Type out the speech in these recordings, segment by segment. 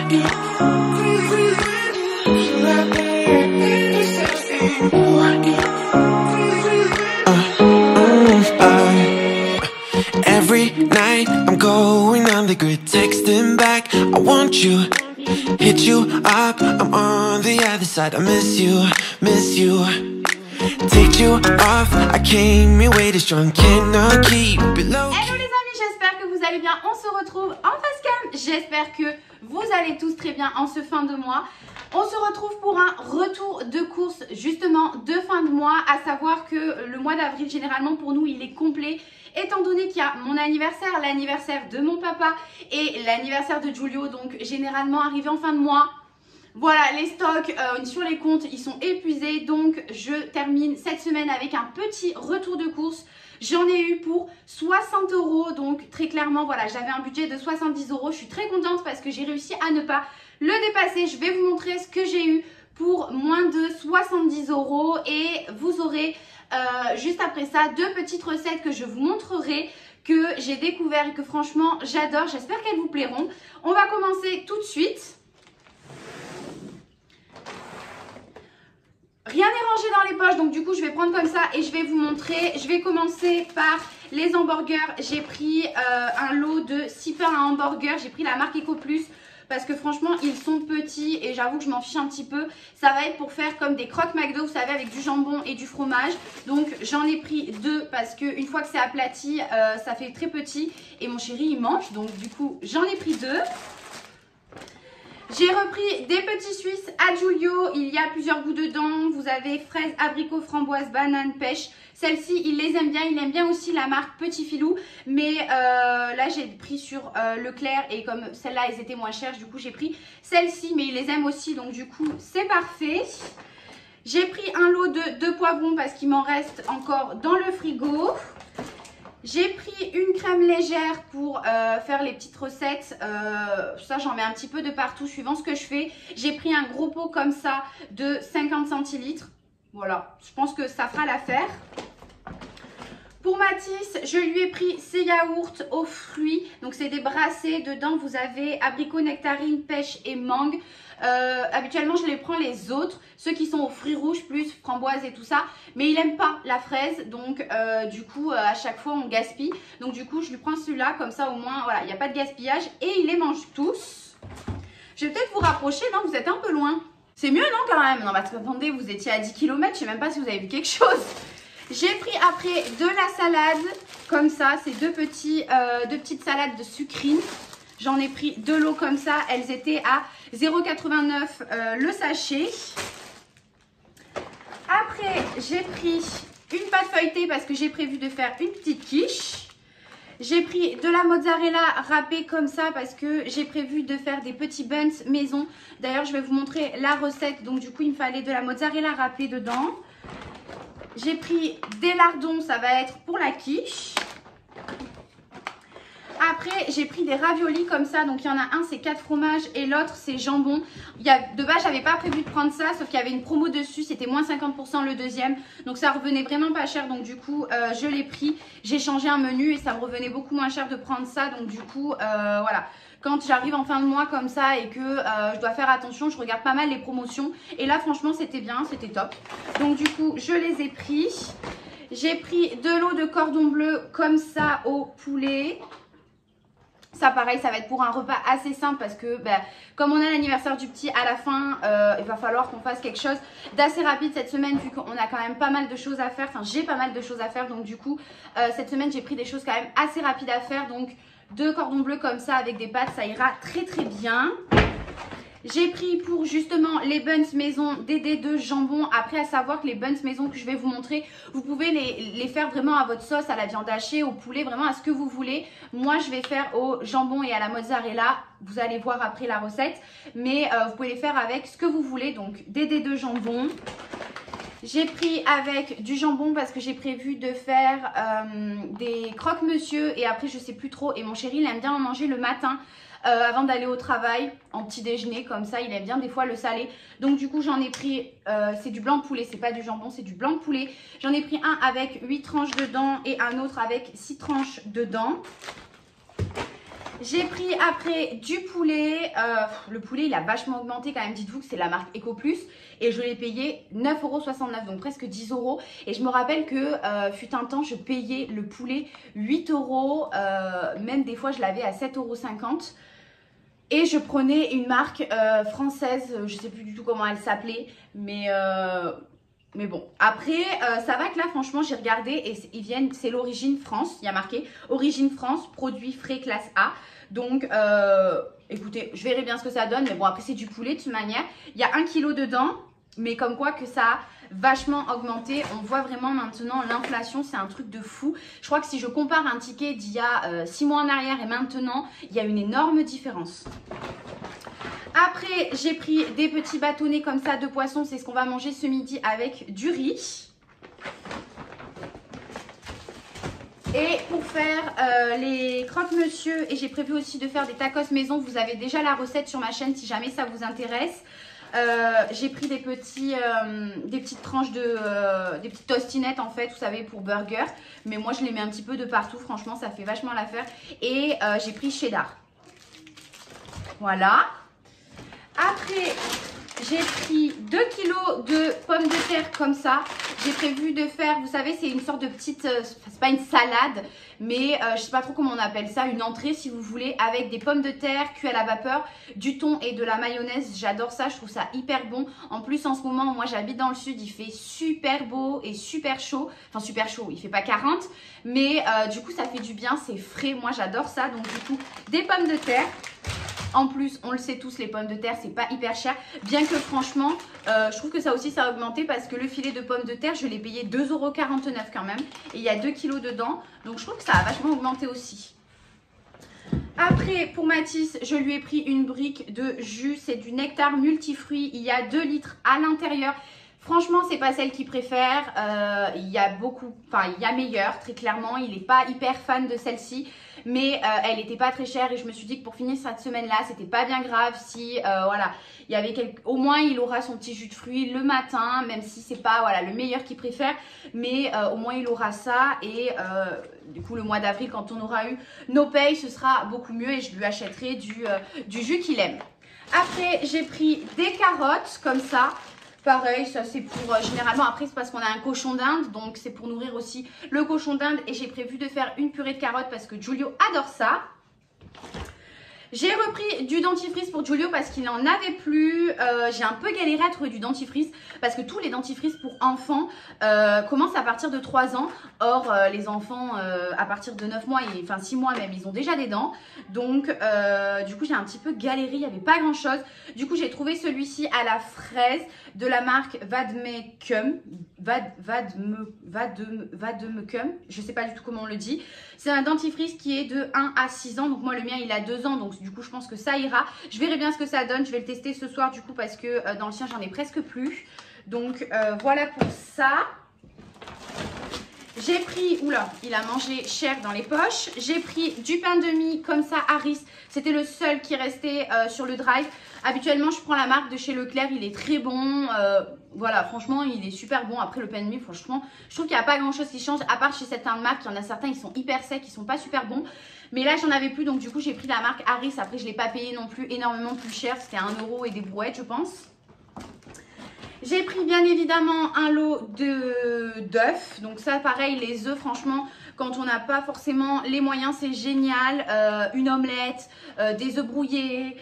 Every night I'm going on the grid, texting back, I want you, hit you up, I'm on the other side, I miss you, take you off, I came here way too strong, cannot keep it low. Hello les amis, j'espère que vous allez bien, on se retrouve en face cam, j'espère que vous allez tous très bien en ce fin de mois. On se retrouve pour un retour de course justement de fin de mois, à savoir que le mois d'avril généralement pour nous il est complet étant donné qu'il y a mon anniversaire, l'anniversaire de mon papa et l'anniversaire de Giulio, donc généralement arrivé en fin de mois. Voilà, les stocks sur les comptes ils sont épuisés, donc je termine cette semaine avec un petit retour de course. J'en ai eu pour 60 €, donc très clairement voilà, j'avais un budget de 70 €. Je suis très contente parce que j'ai réussi à ne pas le dépasser. Je vais vous montrer ce que j'ai eu pour moins de 70 € et vous aurez juste après ça deux petites recettes que je vous montrerai, que j'ai découvert et que franchement j'adore. J'espère qu'elles vous plairont. On va commencer tout de suite. Rien n'est rangé dans les poches, donc du coup je vais prendre comme ça et je vais vous montrer. Je vais commencer par les hamburgers. J'ai pris un lot de 6 pains à hamburger. J'ai pris la marque EcoPlus parce que franchement ils sont petits et j'avoue que je m'en fiche un petit peu. Ça va être pour faire comme des croque McDo, vous savez, avec du jambon et du fromage. Donc j'en ai pris 2 parce que une fois que c'est aplati ça fait très petit et mon chéri il mange, donc du coup j'en ai pris 2. J'ai repris des petits Suisses à Giulio, il y a plusieurs goûts dedans. Vous avez fraise, abricot, framboise, banane, pêche. Celle-ci, il les aime bien, il aime bien aussi la marque Petit Filou. Mais là, j'ai pris sur Leclerc et comme celle-là, elles étaient moins chères, du coup, j'ai pris celle-ci. Mais il les aime aussi, donc du coup, c'est parfait. J'ai pris un lot de 2 poivrons parce qu'il m'en reste encore dans le frigo. J'ai pris une crème légère pour faire les petites recettes. Ça, j'en mets un petit peu de partout suivant ce que je fais. J'ai pris un gros pot comme ça de 50 centilitres. Voilà, je pense que ça fera l'affaire. Pour Mathis, je lui ai pris ses yaourts aux fruits. Donc, c'est des brassés. Dedans, vous avez abricot, nectarine, pêche et mangue. Habituellement, je les prends les autres. Ceux qui sont aux fruits rouges, plus framboise et tout ça. Mais il n'aime pas la fraise. Donc, du coup, à chaque fois, on gaspille. Donc, du coup, je lui prends celui-là. Comme ça, au moins, voilà, il n'y a pas de gaspillage. Et il les mange tous. Je vais peut-être vous rapprocher. Non, vous êtes un peu loin. C'est mieux, non, quand même? Non, parce que, attendez, vous étiez à 10 km. Je ne sais même pas si vous avez vu quelque chose. J'ai pris après de la salade, comme ça, c'est deux petites salades de sucrine. J'en ai pris 2 lots comme ça, elles étaient à 0,89 le sachet. Après, j'ai pris une pâte feuilletée parce que j'ai prévu de faire une petite quiche. J'ai pris de la mozzarella râpée comme ça parce que j'ai prévu de faire des petits buns maison. D'ailleurs, je vais vous montrer la recette, donc du coup, il me fallait de la mozzarella râpée dedans. J'ai pris des lardons, ça va être pour la quiche. Après, j'ai pris des raviolis comme ça. Donc, il y en a un, c'est 4 fromages et l'autre, c'est jambon. De base, j'avais pas prévu de prendre ça, sauf qu'il y avait une promo dessus. C'était moins 50% le deuxième. Donc, ça revenait vraiment pas cher. Donc, du coup, je l'ai pris. J'ai changé un menu et ça me revenait beaucoup moins cher de prendre ça. Donc, du coup, voilà. Quand j'arrive en fin de mois comme ça et que je dois faire attention, je regarde pas mal les promotions. Et là, franchement, c'était bien, c'était top. Donc, du coup, je les ai pris. J'ai pris 2 lots de cordon bleu comme ça au poulet. Ça, pareil, ça va être pour un repas assez simple parce que, comme on a l'anniversaire du petit à la fin, il va falloir qu'on fasse quelque chose d'assez rapide cette semaine vu qu'on a quand même pas mal de choses à faire. Enfin, j'ai pas mal de choses à faire. Donc, du coup, cette semaine, j'ai pris des choses quand même assez rapides à faire. Donc, 2 cordons bleus comme ça avec des pâtes, ça ira très très bien. J'ai pris pour justement les buns maison des dés de jambon. Après, à savoir que les buns maison que je vais vous montrer, vous pouvez les faire vraiment à votre sauce, à la viande hachée, au poulet, vraiment à ce que vous voulez. Moi, je vais faire au jambon et à la mozzarella. Vous allez voir après la recette. Mais vous pouvez les faire avec ce que vous voulez. Donc, des dés de jambon. J'ai pris avec du jambon parce que j'ai prévu de faire des croque-monsieur et après je sais plus trop. Et mon chéri il aime bien en manger le matin avant d'aller au travail en petit déjeuner comme ça. Il aime bien des fois le salé. Donc du coup j'en ai pris, c'est du blanc de poulet, c'est pas du jambon, c'est du blanc de poulet. J'en ai pris un avec 8 tranches dedans et un autre avec 6 tranches dedans. J'ai pris après du poulet. Le poulet, il a vachement augmenté quand même. Dites-vous que c'est la marque EcoPlus. Et je l'ai payé 9,69 €, donc presque 10 €. Et je me rappelle que fut un temps, je payais le poulet 8 €. Même des fois, je l'avais à 7,50 €. Et je prenais une marque française. Je ne sais plus du tout comment elle s'appelait. Mais bon, après, ça va que là, franchement, j'ai regardé et ils viennent, c'est l'Origine France. Il y a marqué Origine France, produit frais classe A. Donc, écoutez, je verrai bien ce que ça donne. Mais bon, après, c'est du poulet de toute manière. Il y a 1 kg dedans, mais comme quoi que ça a vachement augmenté. On voit vraiment maintenant l'inflation, c'est un truc de fou. Je crois que si je compare un ticket d'il y a 6 mois en arrière et maintenant, il y a une énorme différence. Après, j'ai pris des petits bâtonnets comme ça de poisson. C'est ce qu'on va manger ce midi avec du riz. Et pour faire les croque-monsieur, et j'ai prévu aussi de faire des tacos maison. Vous avez déjà la recette sur ma chaîne si jamais ça vous intéresse. J'ai pris des petites tranches des petites tostinettes en fait, vous savez, pour burger. Mais moi, je les mets un petit peu de partout. Franchement, ça fait vachement l'affaire. Et j'ai pris cheddar. Voilà. Après, j'ai pris 2 kg de pommes de terre comme ça. J'ai prévu de faire, vous savez, c'est une sorte de petite, c'est pas une salade, mais je sais pas trop comment on appelle ça, une entrée si vous voulez, avec des pommes de terre cuites à la vapeur, du thon et de la mayonnaise. J'adore ça, je trouve ça hyper bon. En plus, en ce moment, moi j'habite dans le sud, il fait super beau et super chaud. Enfin, super chaud, il fait pas 40, mais du coup, ça fait du bien, c'est frais. Moi, j'adore ça. Donc, du coup, des pommes de terre. En plus, on le sait tous, les pommes de terre, c'est pas hyper cher. Bien que franchement, je trouve que ça aussi, ça a augmenté parce que le filet de pommes de terre, je l'ai payé 2,49 € quand même. Et il y a 2 kilos dedans. Donc, je trouve que ça a vachement augmenté aussi. Après, pour Mathis, je lui ai pris une brique de jus. C'est du nectar multifruits. Il y a 2 litres à l'intérieur. Franchement, c'est pas celle qu'il préfère. Il y a meilleur, très clairement. Il n'est pas hyper fan de celle-ci. Mais elle n'était pas très chère et je me suis dit que pour finir cette semaine-là, c'était pas bien grave si, voilà, il y avait au moins il aura son petit jus de fruits le matin, même si c'est pas, voilà, le meilleur qu'il préfère, mais au moins il aura ça et du coup le mois d'avril, quand on aura eu nos payes, ce sera beaucoup mieux et je lui achèterai du jus qu'il aime. Après, j'ai pris des carottes comme ça. Pareil, ça c'est pour, généralement après c'est parce qu'on a un cochon d'Inde, donc c'est pour nourrir aussi le cochon d'Inde. Et j'ai prévu de faire une purée de carottes parce que Giulio adore ça. J'ai repris du dentifrice pour Giulio parce qu'il n'en avait plus. J'ai un peu galéré à trouver du dentifrice parce que tous les dentifrices pour enfants commencent à partir de 3 ans. Or, les enfants à partir de 9 mois, enfin 6 mois même, ils ont déjà des dents. Donc, du coup, j'ai un petit peu galéré. Il n'y avait pas grand chose. Du coup, j'ai trouvé celui-ci à la fraise de la marque Vademecum. Vademecum. Je ne sais pas du tout comment on le dit. C'est un dentifrice qui est de 1 à 6 ans. Donc, moi, le mien, il a 2 ans. Donc, du coup, je pense que ça ira. Je verrai bien ce que ça donne. Je vais le tester ce soir, du coup, parce que dans le sien, j'en ai presque plus. Donc, voilà pour ça. J'ai pris, oula, il a mangé cher dans les poches. J'ai pris du pain de mie comme ça, Harris. C'était le seul qui restait sur le drive. Habituellement, je prends la marque de chez Leclerc. Il est très bon. Voilà, franchement, il est super bon. Après, le pain de mie, franchement, je trouve qu'il n'y a pas grand-chose qui change. À part chez certaines marques, il y en a certains, ils sont hyper secs, ils sont pas super bons. Mais là, j'en avais plus. Donc, du coup, j'ai pris la marque Harris. Après, je ne l'ai pas payé non plus énormément plus cher. C'était 1 € et des brouettes, je pense. J'ai pris bien évidemment un lot d'œufs. Donc ça pareil, les œufs franchement, quand on n'a pas forcément les moyens, c'est génial. Une omelette, des œufs brouillés,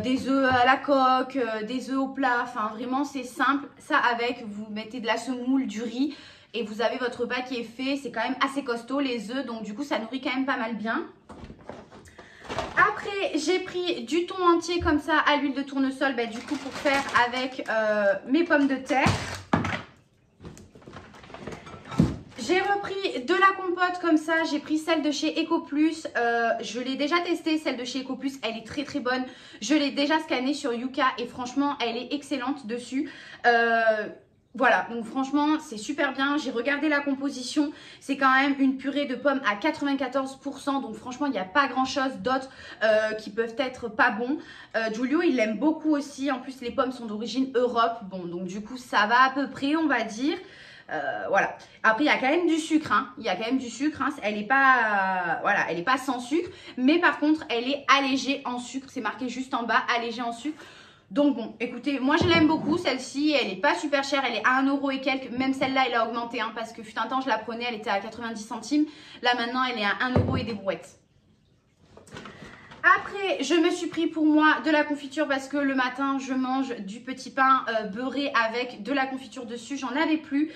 des œufs à la coque, des œufs au plat. Enfin vraiment c'est simple. Ça avec, vous mettez de la semoule, du riz et vous avez votre repas qui est fait. C'est quand même assez costaud les œufs, donc du coup ça nourrit quand même pas mal bien. Après, j'ai pris du thon entier comme ça à l'huile de tournesol, du coup pour faire avec mes pommes de terre. J'ai repris de la compote comme ça, j'ai pris celle de chez EcoPlus. Je l'ai déjà testée, celle de chez EcoPlus, elle est très très bonne. Je l'ai déjà scannée sur Yuka et franchement, elle est excellente dessus. Voilà, donc franchement, c'est super bien. J'ai regardé la composition. C'est quand même une purée de pommes à 94%. Donc franchement, il n'y a pas grand-chose d'autre qui peuvent être pas bons. Giulio, il l'aime beaucoup aussi. En plus, les pommes sont d'origine Europe. Bon, donc du coup, ça va à peu près, on va dire. Voilà. Après, il y a quand même du sucre. Hein. Il y a quand même du sucre. Hein. Elle n'est pas, voilà, elle est pas sans sucre. Mais par contre, elle est allégée en sucre. C'est marqué juste en bas, allégée en sucre. Donc bon, écoutez, moi je l'aime beaucoup celle-ci, elle n'est pas super chère, elle est à 1 € et quelques, même celle-là elle a augmenté hein, parce que fut un temps je la prenais, elle était à 90 centimes, là maintenant elle est à 1 € et des brouettes. Après, je me suis pris pour moi de la confiture parce que le matin, je mange du petit pain beurré avec de la confiture dessus. J'en avais plus.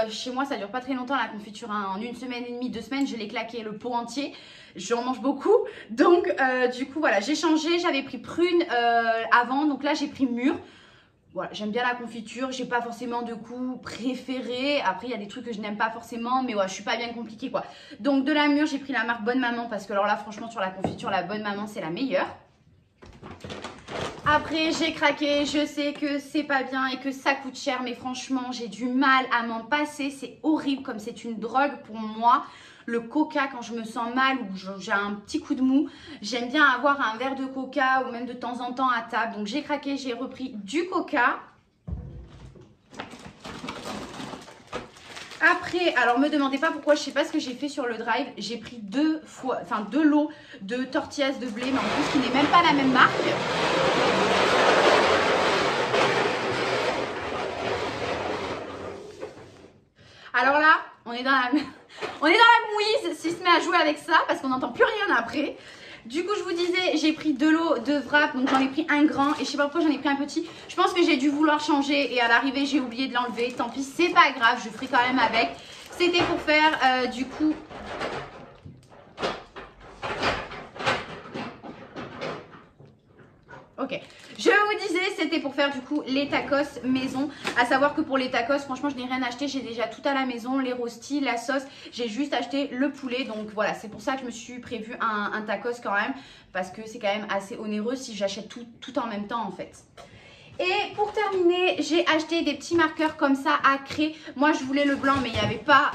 Chez moi, ça dure pas très longtemps la confiture. Hein. En 1 semaine et demie, 2 semaines, je l'ai claqué le pot entier. J'en mange beaucoup. Donc, du coup, voilà, j'ai changé. J'avais pris prune avant. Donc là, j'ai pris mûre. Voilà, j'aime bien la confiture, j'ai pas forcément de goût préféré. Après, il y a des trucs que je n'aime pas forcément, mais ouais, je suis pas bien compliquée quoi. Donc de la mûre, j'ai pris la marque Bonne Maman parce que alors là, franchement, sur la confiture, la Bonne Maman, c'est la meilleure. Après, j'ai craqué, je sais que c'est pas bien et que ça coûte cher, mais franchement, j'ai du mal à m'en passer. C'est horrible comme c'est une drogue pour moi. Le coca, quand je me sens mal ou j'ai un petit coup de mou, j'aime bien avoir un verre de coca ou même de temps en temps à table. Donc j'ai craqué, j'ai repris du coca. Après, alors me demandez pas pourquoi, je sais pas ce que j'ai fait sur le drive. J'ai pris deux lots de tortillas de blé, mais en plus qui n'est même pas la même marque. Alors là, on est dans la mouise si se met à jouer avec ça parce qu'on n'entend plus rien après. Du coup, je vous disais, j'ai pris 2 lots de wrap, donc j'en ai pris un grand et je sais pas pourquoi j'en ai pris un petit. Je pense que j'ai dû vouloir changer et à l'arrivée, j'ai oublié de l'enlever. Tant pis, c'est pas grave, je ferai quand même avec. C'était pour faire du coup... Ok, je vous disais, c'était pour faire du coup les tacos maison. À savoir que pour les tacos, franchement, je n'ai rien acheté. J'ai déjà tout à la maison, les rostis, la sauce. J'ai juste acheté le poulet. Donc voilà, c'est pour ça que je me suis prévu un tacos quand même. Parce que c'est quand même assez onéreux si j'achète tout en même temps en fait. Et pour terminer, j'ai acheté des petits marqueurs comme ça à craie. Moi, je voulais le blanc, mais il n'y avait pas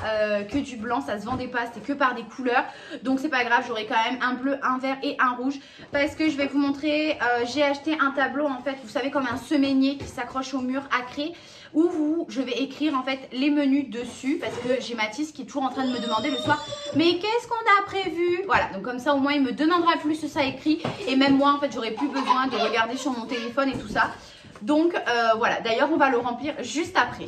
que du blanc. Ça se vendait pas, c'était que par des couleurs. Donc, c'est pas grave, j'aurai quand même un bleu, un vert et un rouge. Parce que je vais vous montrer, j'ai acheté un tableau, en fait, vous savez, comme un semainier qui s'accroche au mur à craie. Où je vais écrire, en fait, les menus dessus. Parce que j'ai Mathis qui est toujours en train de me demander le soir, mais qu'est-ce qu'on a prévu? Voilà, donc comme ça, au moins, il me demandera plus ça écrit. Et même moi, en fait, j'aurai plus besoin de regarder sur mon téléphone et tout ça. Donc voilà, d'ailleurs on va le remplir juste après.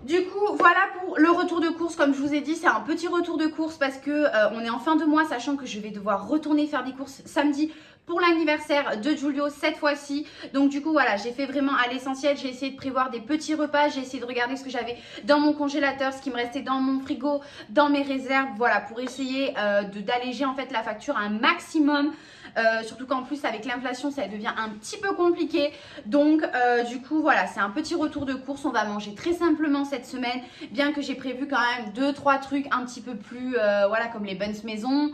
Du coup, voilà pour le retour de course. Comme je vous ai dit, c'est un petit retour de course parce que on est en fin de mois, sachant que je vais devoir retourner faire des courses samedi pour l'anniversaire de Giulio cette fois-ci. Donc du coup, voilà, j'ai fait vraiment à l'essentiel. J'ai essayé de prévoir des petits repas. J'ai essayé de regarder ce que j'avais dans mon congélateur, ce qui me restait dans mon frigo, dans mes réserves. Voilà, pour essayer d'alléger en fait la facture un maximum. Surtout qu'en plus avec l'inflation ça devient un petit peu compliqué. Donc du coup voilà, c'est un petit retour de course. On va manger très simplement cette semaine, bien que j'ai prévu quand même 2-3 trucs un petit peu plus voilà, comme les buns maison,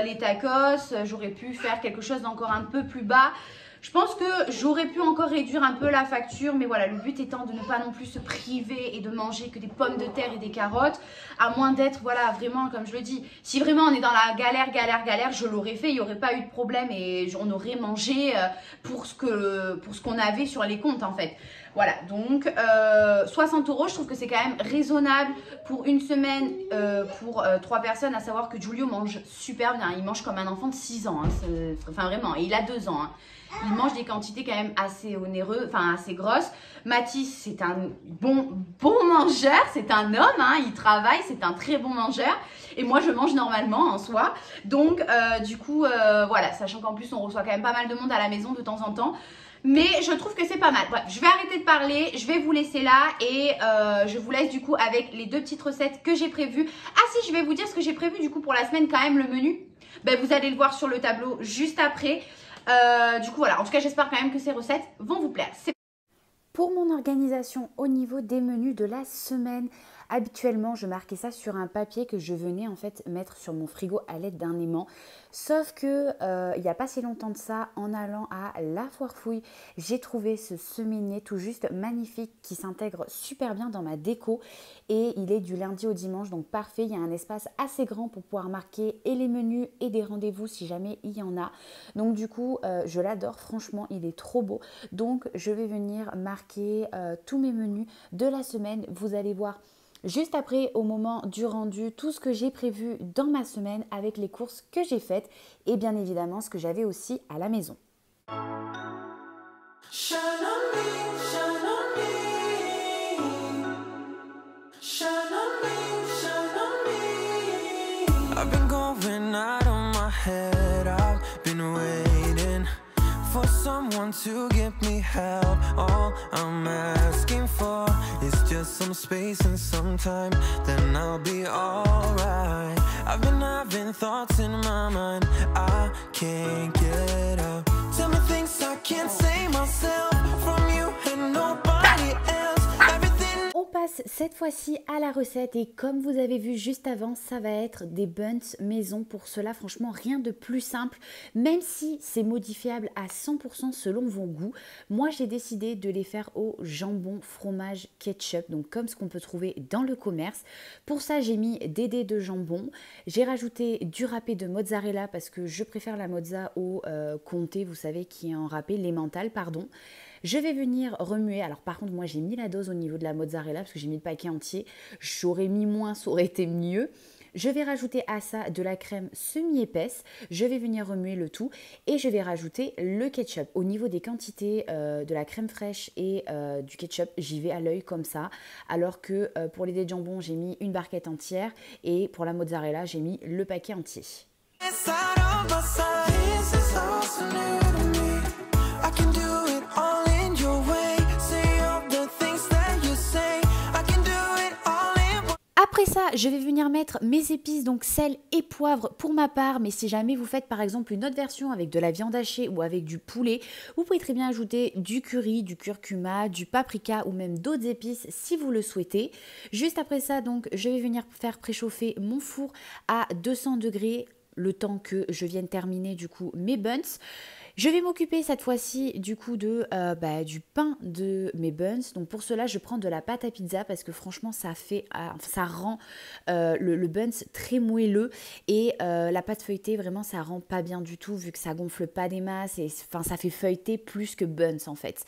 les tacos. J'aurais pu faire quelque chose d'encore un peu plus bas. Je pense que j'aurais pu encore réduire un peu la facture, mais voilà, le but étant de ne pas non plus se priver et de manger que des pommes de terre et des carottes, à moins d'être, voilà, vraiment, comme je le dis, si vraiment on est dans la galère, je l'aurais fait, il n'y aurait pas eu de problème et on aurait mangé pour ce qu'on avait sur les comptes en fait. Voilà, donc 60 €, je trouve que c'est quand même raisonnable pour une semaine pour 3 personnes, à savoir que Giulio mange super bien, il mange comme un enfant de 6 ans, hein, enfin vraiment, et il a 2 ans. Hein. Il mange des quantités quand même assez onéreuses, enfin assez grosses. Mathis, c'est un bon mangeur, c'est un homme, hein, il travaille, c'est un très bon mangeur. Et moi, je mange normalement en soi. Donc, du coup, voilà, sachant qu'en plus, on reçoit quand même pas mal de monde à la maison de temps en temps. Mais je trouve que c'est pas mal. Bref, je vais arrêter de parler, je vais vous laisser là et je vous laisse du coup avec les 2 petites recettes que j'ai prévues. Ah si, je vais vous dire ce que j'ai prévu du coup pour la semaine quand même, le menu. Ben, vous allez le voir sur le tableau juste après. Du coup voilà, en tout cas j'espère quand même que ces recettes vont vous plaire. Pour mon organisation au niveau des menus de la semaine, Habituellement, je marquais ça sur un papier que je venais en fait mettre sur mon frigo à l'aide d'un aimant. Sauf que il n'y a pas si longtemps de ça, en allant à La Foire Fouille, j'ai trouvé ce semainier tout juste magnifique qui s'intègre super bien dans ma déco et il est du lundi au dimanche, donc parfait. Il y a un espace assez grand pour pouvoir marquer et les menus et des rendez-vous si jamais il y en a. Donc du coup, je l'adore, franchement, il est trop beau. Donc je vais venir marquer tous mes menus de la semaine. Vous allez voir juste après, au moment du rendu, tout ce que j'ai prévu dans ma semaine avec les courses que j'ai faites et bien évidemment ce que j'avais aussi à la maison. Shine on me, shine on me. Shine on me, shine on me. I've been going out of my head. I've been waiting for someone to give me help. All I'm asking for is just some space and some time, then I'll be alright. I've been having thoughts in my mind I can't get out. Tell me things I can't say myself from you and nobody else. Everything. On passe cette fois-ci à la recette et comme vous avez vu juste avant, ça va être des buns maison. Pour cela, franchement, rien de plus simple, même si c'est modifiable à 100% selon vos goûts. Moi, j'ai décidé de les faire au jambon, fromage, ketchup, donc comme ce qu'on peut trouver dans le commerce. Pour ça, j'ai mis des dés de jambon. J'ai rajouté du râpé de mozzarella parce que je préfère la mozza au comté, vous savez, qui est en râpé, l'emmental, pardon. Je vais venir remuer. Alors par contre, moi j'ai mis la dose au niveau de la mozzarella parce que j'ai mis le paquet entier. J'aurais mis moins, ça aurait été mieux. Je vais rajouter à ça de la crème semi-épaisse. Je vais venir remuer le tout et je vais rajouter le ketchup. Au niveau des quantités de la crème fraîche et du ketchup, j'y vais à l'œil comme ça. Alors que pour les dés de jambon, j'ai mis une barquette entière et pour la mozzarella, j'ai mis le paquet entier. Après ça, je vais venir mettre mes épices, donc sel et poivre pour ma part. Mais si jamais vous faites par exemple une autre version avec de la viande hachée ou avec du poulet, vous pouvez très bien ajouter du curry, du curcuma, du paprika ou même d'autres épices si vous le souhaitez. Juste après ça, donc, je vais venir faire préchauffer mon four à 200 degrés le temps que je vienne terminer du coup mes buns. Je vais m'occuper cette fois-ci du coup de, du pain de mes buns. Donc pour cela, je prends de la pâte à pizza parce que franchement, ça rend le buns très moelleux. Et la pâte feuilletée, vraiment, ça rend pas bien du tout vu que ça gonfle pas des masses. Et ça fait feuilleter plus que buns en fait.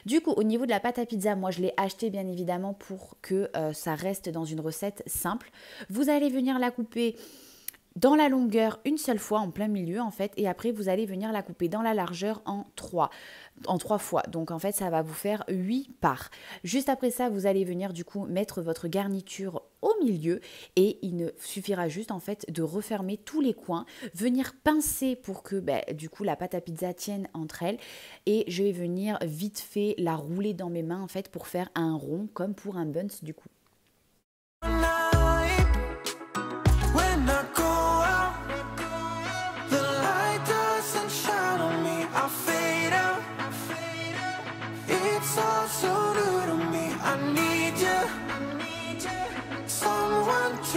Du coup, au niveau de la pâte à pizza, moi, je l'ai acheté bien évidemment pour que ça reste dans une recette simple. Vous allez venir la couper dans la longueur une seule fois en plein milieu en fait et après vous allez venir la couper dans la largeur en trois fois, donc en fait ça va vous faire 8 parts. Juste après ça vous allez venir du coup mettre votre garniture au milieu et il ne suffira juste en fait de refermer tous les coins, venir pincer pour que du coup la pâte à pizza tienne entre elles et je vais venir vite fait la rouler dans mes mains en fait pour faire un rond comme pour un buns du coup.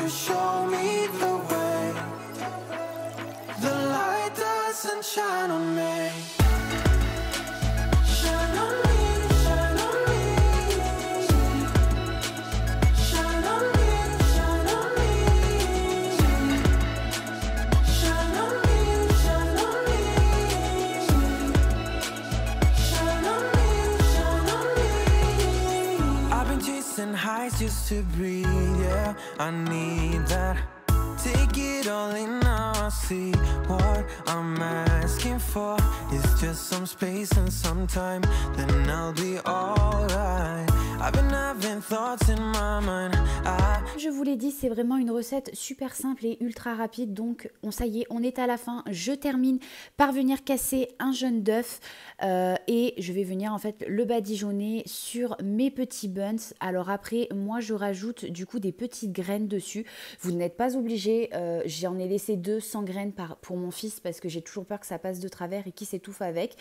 Show me the way. The light doesn't shine on me. Shine on me, shine on me. Shine on me, shine on me. Shine on me, shine on me. Shine on me, shine on me. I've been chasing highs just to breathe, yeah. I need that. Take it all in now. I see what I'm asking for is just some space and some time, then I'll be alright. I've been having thoughts in my mind. Je vous l'ai dit, c'est vraiment une recette super simple et ultra rapide. Donc ça y est, on est à la fin. Je termine par venir casser un jaune d'œuf et je vais venir en fait le badigeonner sur mes petits buns. Alors après, moi je rajoute du coup des petites graines dessus. Vous n'êtes pas obligé, j'en ai laissé 2 200 graines pour mon fils parce que j'ai toujours peur que ça passe de travers et qu'il s'étouffe avec.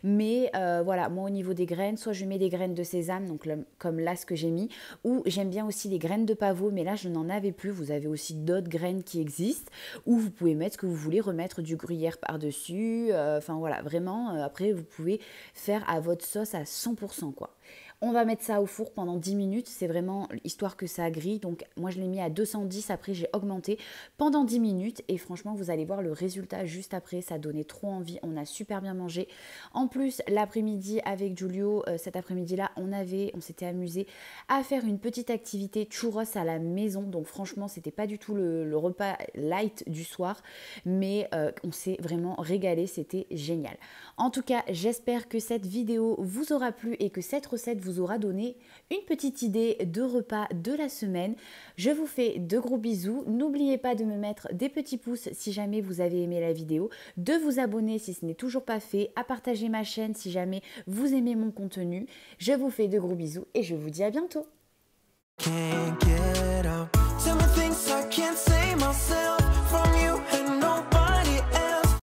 Mais voilà, moi au niveau des graines, soit je mets des graines de sésame, donc comme là ce que j'ai mis, ou j'aime bien aussi les graines de pavot, mais là je n'en avais plus. Vous avez aussi d'autres graines qui existent, ou vous pouvez mettre ce que vous voulez, remettre du gruyère par-dessus. Enfin voilà, vraiment, après vous pouvez faire à votre sauce à 100% quoi. On va mettre ça au four pendant 10 minutes, c'est vraiment histoire que ça grille. Donc moi je l'ai mis à 210, après j'ai augmenté pendant 10 minutes et franchement vous allez voir le résultat juste après, ça donnait trop envie, on a super bien mangé. En plus l'après-midi avec Giulio, cet après-midi-là on s'était amusé à faire une petite activité churros à la maison. Donc franchement c'était pas du tout le repas light du soir, mais on s'est vraiment régalé, c'était génial. En tout cas j'espère que cette vidéo vous aura plu et que cette recette vous aura donné une petite idée de repas de la semaine. Je vous fais de gros bisous. N'oubliez pas de me mettre des petits pouces si jamais vous avez aimé la vidéo, de vous abonner si ce n'est toujours pas fait, à partager ma chaîne si jamais vous aimez mon contenu. Je vous fais de gros bisous et je vous dis à bientôt. Can't get up. Tell me things I can't say myself.